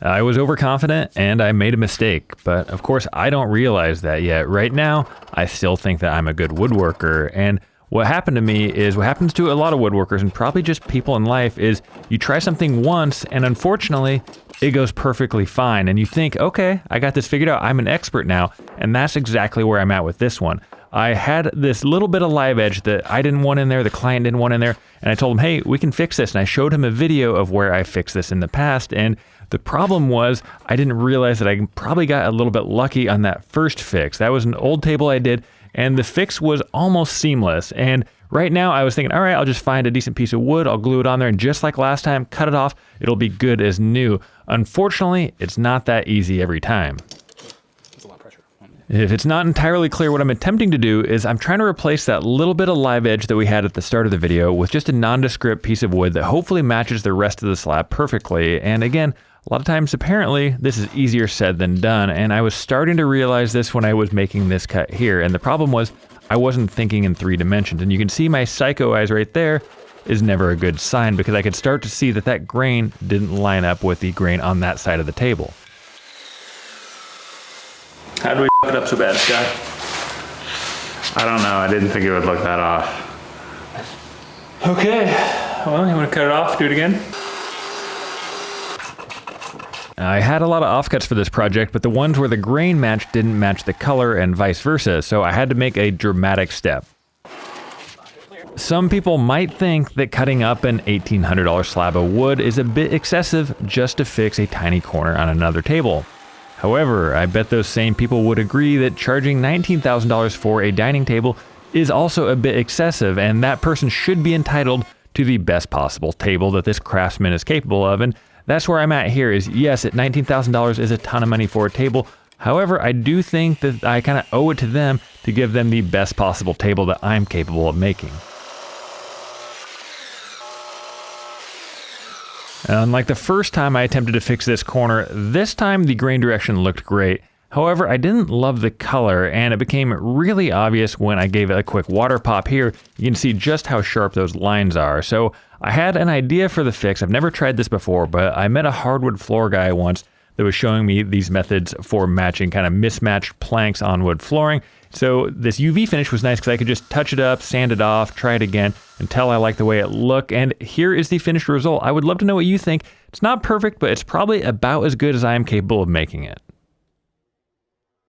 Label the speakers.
Speaker 1: I was overconfident and I made a mistake, but of course I don't realize that yet. Right now, I still think that I'm a good woodworker, and what happened to me is what happens to a lot of woodworkers and probably just people in life is you try something once and unfortunately it goes perfectly fine and you think, okay, I got this figured out, I'm an expert now, and that's exactly where I'm at with this one. I had this little bit of live edge that I didn't want in there, the client didn't want in there, and I told him, hey, we can fix this, and I showed him a video of where I fixed this in the past, and the problem was I didn't realize that I probably got a little bit lucky on that first fix. That was an old table I did, and the fix was almost seamless. And right now I was thinking, all right, I'll just find a decent piece of wood, I'll glue it on there, and just like last time, cut it off, it'll be good as new. Unfortunately, it's not that easy every time.
Speaker 2: That's a lot of pressure.
Speaker 1: If it's not entirely clear, what I'm attempting to do is I'm trying to replace that little bit of live edge that we had at the start of the video with just a nondescript piece of wood that hopefully matches the rest of the slab perfectly. And again, a lot of times, apparently, this is easier said than done, and I was starting to realize this when I was making this cut here, and the problem was I wasn't thinking in 3 dimensions, and you can see my psycho eyes right there is never a good sign because I could start to see that that grain didn't line up with the grain on that side of the table.
Speaker 3: How did we f it up so bad, Scott?
Speaker 2: I don't know, I didn't think it would look that off.
Speaker 3: Okay, well, you want to cut it off, do it again?
Speaker 1: I had a lot of offcuts for this project, but the ones where the grain match didn't match the color and vice versa, so I had to make a dramatic step. Some people might think that cutting up an $1,800 slab of wood is a bit excessive just to fix a tiny corner on another table. However, I bet those same people would agree that charging $19,000 for a dining table is also a bit excessive, and that person should be entitled to the best possible table that this craftsman is capable of, and that's where I'm at here is, yes, at $19,000 is a ton of money for a table. However, I do think that I kind of owe it to them to give them the best possible table that I'm capable of making. Unlike the first time I attempted to fix this corner, this time the grain direction looked great. However, I didn't love the color, and it became really obvious when I gave it a quick water pop here. You can see just how sharp those lines are. So I had an idea for the fix. I've never tried this before, but I met a hardwood floor guy once that was showing me these methods for matching kind of mismatched planks on wood flooring. So this UV finish was nice because I could just touch it up, sand it off, try it again until I like the way it looked. And here is the finished result. I would love to know what you think. It's not perfect, but it's probably about as good as I am capable of making it.